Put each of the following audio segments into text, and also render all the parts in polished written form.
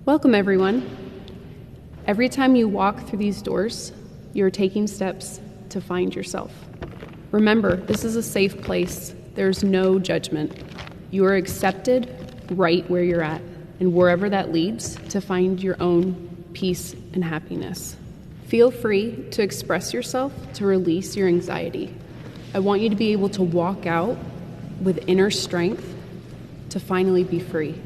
Welcome, everyone. Every time you walk through these doors, you're taking steps to find yourself. Remember, this is a safe place. There's no judgment. You are accepted right where you're at, and wherever that leads, to find your own peace and happiness. Feel free to express yourself to release your anxiety. I want you to be able to walk out with inner strength to finally be free.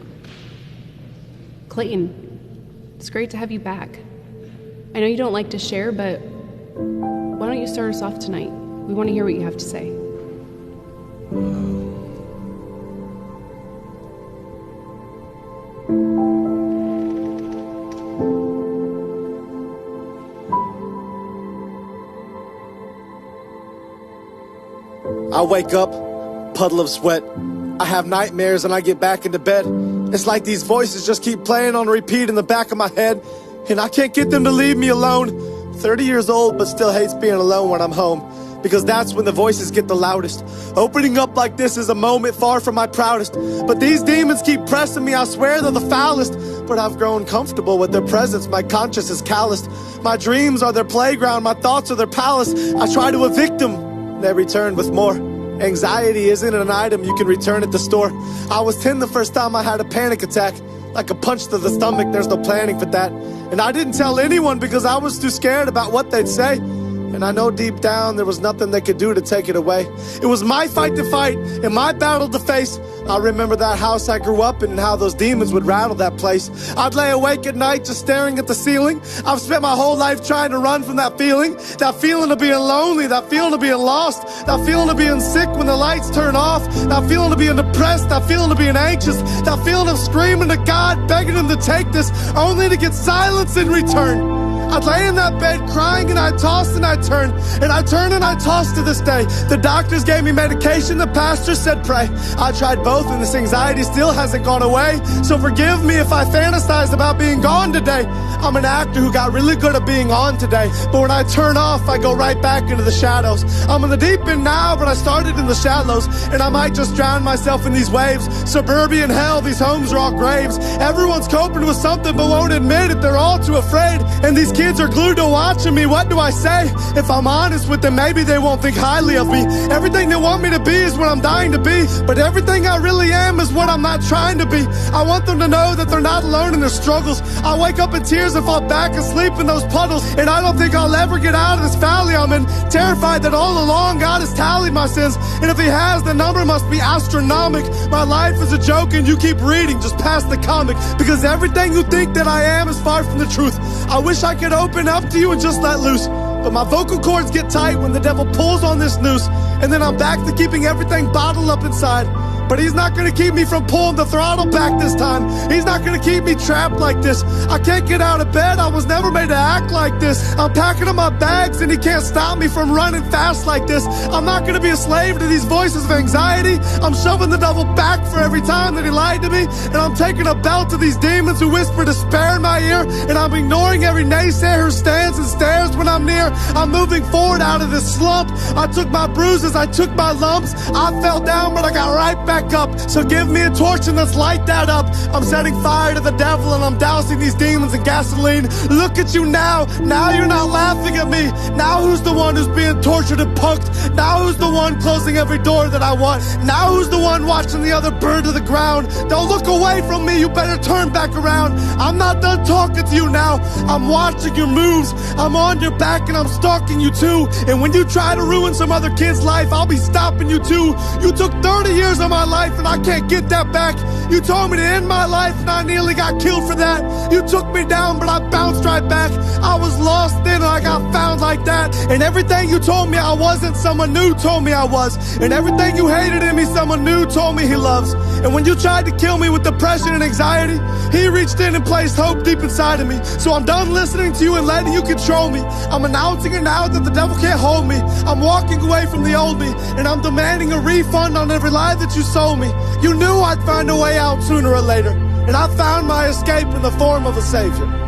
Clayton, it's great to have you back. I know you don't like to share, but why don't you start us off tonight? We want to hear what you have to say. I wake up, puddle of sweat. I have nightmares and I get back into bed. It's like these voices just keep playing on repeat in the back of my head, and I can't get them to leave me alone. 30 years old, but still hates being alone when I'm home, because that's when the voices get the loudest. Opening up like this is a moment far from my proudest, but these demons keep pressing me. I swear they're the foulest, but I've grown comfortable with their presence. My conscience is calloused. My dreams are their playground, my thoughts are their palace. I try to evict them, they return with more. Anxiety isn't an item you can return at the store. I was 10 the first time I had a panic attack. Like a punch to the stomach, there's no planning for that. And I didn't tell anyone because I was too scared about what they'd say. And I know deep down there was nothing they could do to take it away. It was my fight to fight and my battle to face. I remember that house I grew up in and how those demons would rattle that place. I'd lay awake at night just staring at the ceiling. I've spent my whole life trying to run from that feeling of being lonely, that feeling of being lost, that feeling of being sick when the lights turn off, that feeling of being depressed, that feeling of being anxious, that feeling of screaming to God, begging him to take this, only to get silence in return. I'd lay in that bed crying and I'd toss and I'd turn, and I turn and I toss to this day. The doctors gave me medication, the pastor said pray. I tried both and this anxiety still hasn't gone away. So forgive me if I fantasized about being gone today. I'm an actor who got really good at being on today, but when I turn off, I go right back into the shadows. I'm in the deep end now, but I started in the shallows, and I might just drown myself in these waves. Suburban hell, these homes are all graves. Everyone's coping with something but won't admit it. They're all too afraid, and these kids are glued to watching me. What do I say? If I'm honest with them, maybe they won't think highly of me. Everything they want me to be is what I'm dying to be, but everything I really am is what I'm not trying to be. I want them to know that they're not alone in their struggles. I wake up in tears and fall back asleep in those puddles, and I don't think I'll ever get out of this valley I'm in. Terrified that all along God has tallied my sins, and if he has, the number must be astronomical. My life is a joke and you keep reading just past the comic, because everything you think that I am is far from the truth. I wish I could open up to you and just let loose, but my vocal cords get tight when the devil pulls on this noose, and then I'm back to keeping everything bottled up inside. But he's not gonna keep me from pulling the throttle back this time. He's not gonna keep me trapped like this. I can't get out of bed, I was never made to act like this. I'm packing up my bags and he can't stop me from running fast like this. I'm not gonna be a slave to these voices of anxiety. I'm shoving the devil back for every time that he lied to me, and I'm taking a belt to these demons who whisper despair in my ear, and I'm ignoring every naysayer who stands and stares when I'm near. I'm moving forward out of this slump. I took my bruises, I took my lumps. I fell down, but I got right back up. So give me a torch and let's light that up. I'm setting fire to the devil and I'm dousing these demons in gasoline. Look at you now. Now you're not laughing at me. Now who's the one who's being tortured and punked? Now who's the one closing every door that I want? Now who's the one watching the other burn to the ground? Don't look away from me. You better turn back around. I'm not done talking to you now. I'm watching your moves. I'm on your back and I'm stalking you too. And when you try to ruin some other kid's life, I'll be stopping you too. You took 30 years of my life and I can't get that back. You told me to end my life and I nearly got killed for that. You took me down but I bounced right back. I was lost then and I got found like that. And everything you told me I wasn't, someone new told me I was. And everything you hated in me, someone new told me he loves. And when you tried to kill me with depression and anxiety, he reached in and placed hope deep inside of me. So I'm done listening to you and letting you control me. I'm announcing it now that the devil can't hold me. I'm walking away from the old me, and I'm demanding a refund on every lie that you sold me. You knew I'd find a way out sooner or later, and I found my escape in the form of a savior.